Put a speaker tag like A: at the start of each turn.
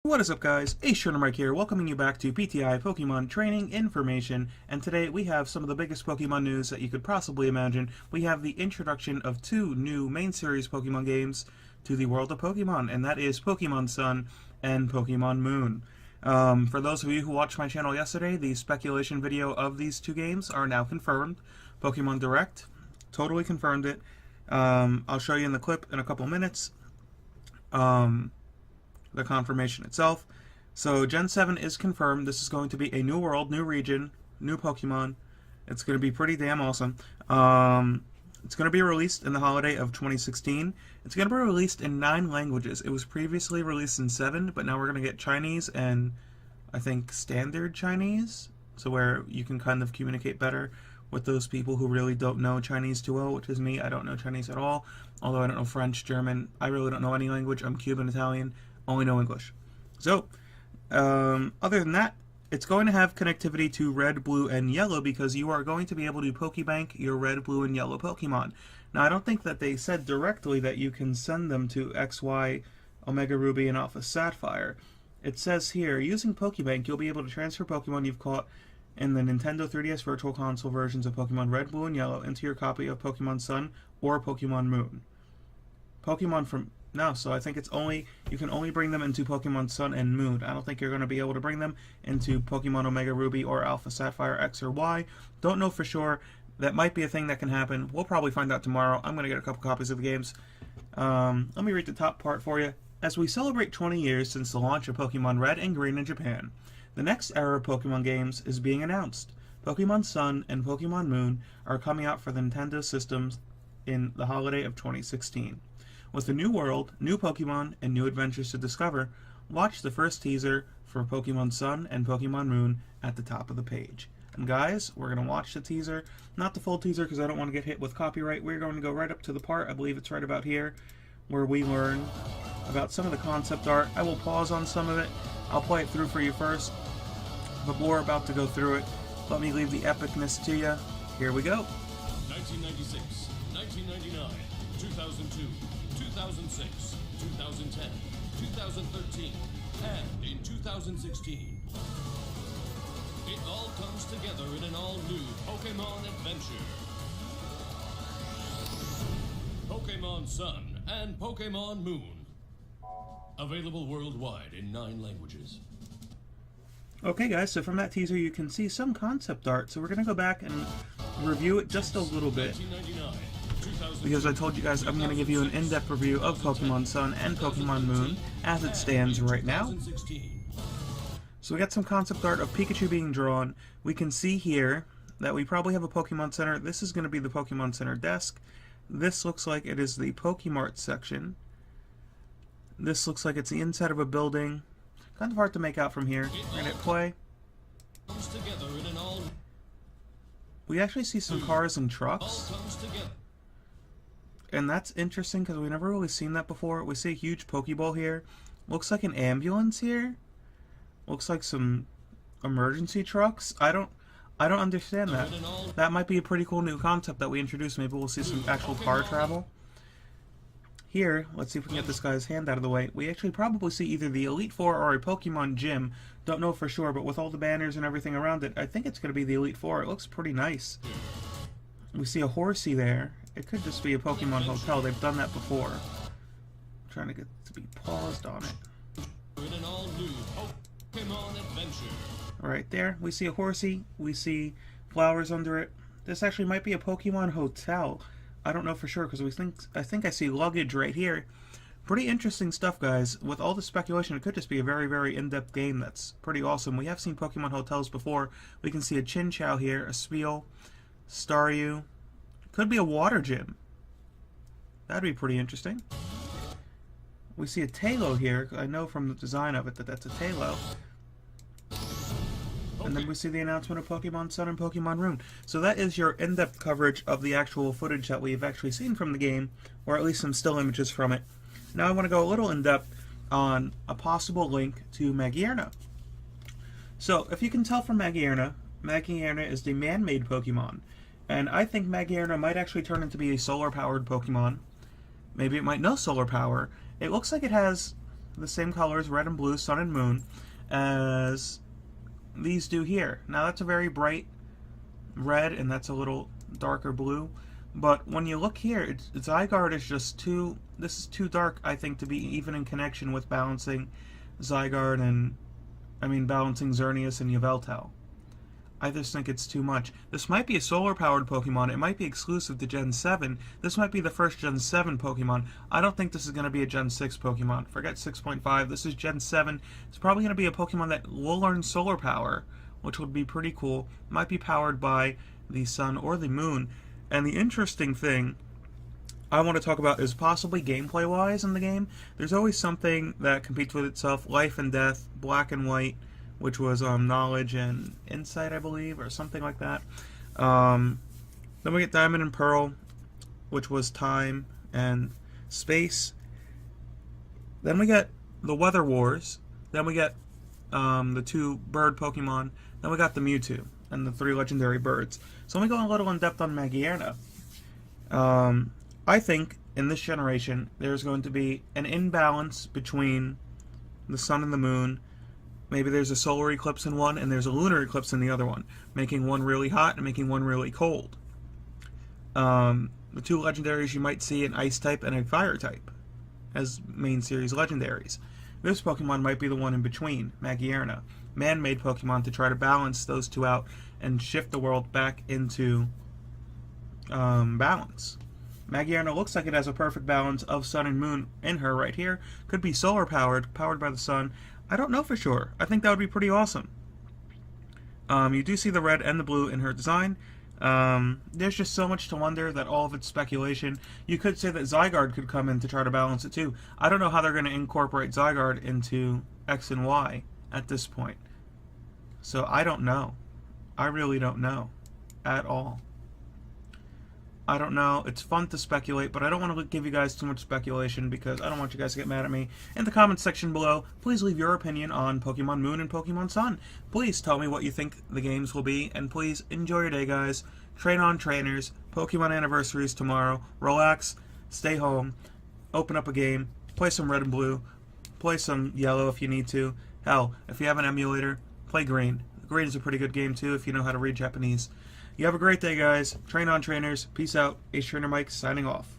A: What is up, guys? Ace Mike here, welcoming you back to PTI Pokemon Training Information, and today we have some of the biggest Pokemon news that you could possibly imagine. We have the introduction of two new main series Pokemon games to the world of Pokemon, and that is Pokemon Sun and Pokemon Moon. For those of you who watched my channel yesterday, the speculation video of these two games are now confirmed. Pokemon Direct totally confirmed it. I'll show you in the clip in a couple minutes. The confirmation itself. So Gen 7 is confirmed. This is going to be a new world, new region, new Pokemon. It's going to be pretty damn awesome. It's going to be released in the holiday of 2016. It's going to be released in 9 languages. It was previously released in 7, but now we're going to get Chinese and I think standard Chinese, so where you can kind of communicate better with those people who really don't know Chinese too well, which is me. I don't know Chinese at all, although I don't know French, German. I really don't know any language. I'm Cuban, Italian. Only know English. So, other than that, it's going to have connectivity to red, blue, and yellow because you are going to be able to Pokebank your red, blue, and yellow Pokemon. Now, I don't think that they said directly that you can send them to XY, Omega Ruby, and Alpha Sapphire. It says here, using Pokebank, you'll be able to transfer Pokemon you've caught in the Nintendo 3DS Virtual Console versions of Pokemon Red, Blue, and Yellow into your copy of Pokemon Sun or Pokemon Moon. Pokemon from... No, so I think it's only, you can only bring them into Pokemon Sun and Moon. I don't think you're going to be able to bring them into Pokemon Omega Ruby or Alpha Sapphire X or Y. Don't know for sure. That might be a thing that can happen. We'll probably find out tomorrow. I'm going to get a couple copies of the games. Let me read the top part for you. As we celebrate 20 years since the launch of Pokemon Red and Green in Japan, the next era of Pokemon games is being announced. Pokemon Sun and Pokemon Moon are coming out for the Nintendo systems in the holiday of 2016. With a new world, new Pokemon, and new adventures to discover, watch the first teaser for Pokemon Sun and Pokemon Moon at the top of the page. And guys, we're going to watch the teaser, not the full teaser because I don't want to get hit with copyright. We're going to go right up to the part, I believe it's right about here, where we learn about some of the concept art. I will pause on some of it. I'll play it through for you first, but we're about to go through it. Let me leave the epicness to you. Here we go.
B: 1996, 1999, 2002. 2006, 2010, 2013, and in 2016. It all comes together in an all-new Pokemon adventure. Pokemon Sun and Pokemon Moon. Available worldwide in 9 languages.
A: Okay guys, so from that teaser you can see some concept art, so we're going to go back and review it just a little bit.
B: 1999.
A: Because I told you guys I'm going to give you an in-depth review of Pokemon Sun and Pokemon Moon as it stands right now. So we got some concept art of Pikachu being drawn. We can see here that we probably have a Pokemon Center. This is going to be the Pokemon Center desk. This looks like it is the Pokemart section. This looks like it's the inside of a building. Kind of hard to make out from here. We're going to hit play. We actually see some cars and trucks. And that's interesting because we've never really seen that before. We see a huge Pokeball here. Looks like an ambulance here. Looks like some emergency trucks. I don't understand that. That might be a pretty cool new concept that we introduced. Maybe we'll see some actual car travel. Here, let's see if we can get this guy's hand out of the way. We actually probably see either the Elite Four or a Pokemon Gym. Don't know for sure, but with all the banners and everything around it, I think it's going to be the Elite Four. It looks pretty nice. We see a horsey there. It could just be a Pokemon hotel. They've done that before. I'm trying to get to be paused on it. Right there, we see a horsey. We see flowers under it. This actually might be a Pokemon hotel. I don't know for sure because I think I see luggage right here. Pretty interesting stuff, guys. With all the speculation, it could just be a very, very in-depth game that's pretty awesome. We have seen Pokemon hotels before. We can see a Chinchou here, a Spiel, Staryu. Could be a water gym. That'd be pretty interesting. We see a Tailo here. I know from the design of it that that's a Tailo. And then we see the announcement of Pokemon Sun and Pokemon Moon. So that is your in-depth coverage of the actual footage that we've actually seen from the game, or at least some still images from it. Now I want to go a little in-depth on a possible link to Magearna. So, if you can tell from Magearna is the man-made Pokemon. And I think Magearna might actually turn into be a solar-powered Pokemon. Maybe it might know solar power. It looks like it has the same colors, red and blue, sun and moon, as these do here. Now that's a very bright red, and that's a little darker blue. But when you look here, Zygarde is just too... This is too dark, I think, to be even in connection with balancing Zygarde and... balancing Xerneas and Yveltal. I just think it's too much. This might be a solar-powered Pokemon. It might be exclusive to Gen 7. This might be the first Gen 7 Pokemon. I don't think this is going to be a Gen 6 Pokemon. Forget 6.5. This is Gen 7. It's probably going to be a Pokemon that will learn solar power, which would be pretty cool. Might be powered by the sun or the moon. And the interesting thing I want to talk about is possibly gameplay-wise in the game. There's always something that competes with itself. Life and Death, Black and White, which was Knowledge and Insight, I believe, or something like that. Then we get Diamond and Pearl, which was Time and Space. Then we get the Weather Wars. Then we get the 2 bird Pokemon. Then we got the Mewtwo and the 3 legendary birds. So let me go a little in depth on Magierna. I think in this generation there's going to be an imbalance between the sun and the moon. Maybe there's a solar eclipse in one and there's a lunar eclipse in the other one, making one really hot and making one really cold. The 2 legendaries you might see an ice type and a fire type as main series legendaries. This Pokemon might be the one in between, Magierna. Man-made Pokemon to try to balance those 2 out and shift the world back into balance. Magierna looks like it has a perfect balance of sun and moon in her right here. Could be solar powered, powered by the sun. I don't know for sure. I think that would be pretty awesome. You do see the red and the blue in her design. There's just so much to wonder that all of it's speculation. You could say that Zygarde could come in to try to balance it too. I don't know how they're going to incorporate Zygarde into X and Y at this point. So I don't know. I really don't know at all. I don't know. It's fun to speculate, but I don't want to give you guys too much speculation because I don't want you guys to get mad at me. In the comments section below, please leave your opinion on Pokemon Moon and Pokemon Sun. Please tell me what you think the games will be, and please enjoy your day, guys. Train on, trainers. Pokemon anniversaries tomorrow. Relax. Stay home. Open up a game. Play some Red and Blue. Play some Yellow if you need to. Hell, if you have an emulator, play Green. Green is a pretty good game too if you know how to read Japanese. You have a great day, guys. Train on, trainers. Peace out. Ace Trainer Mike signing off.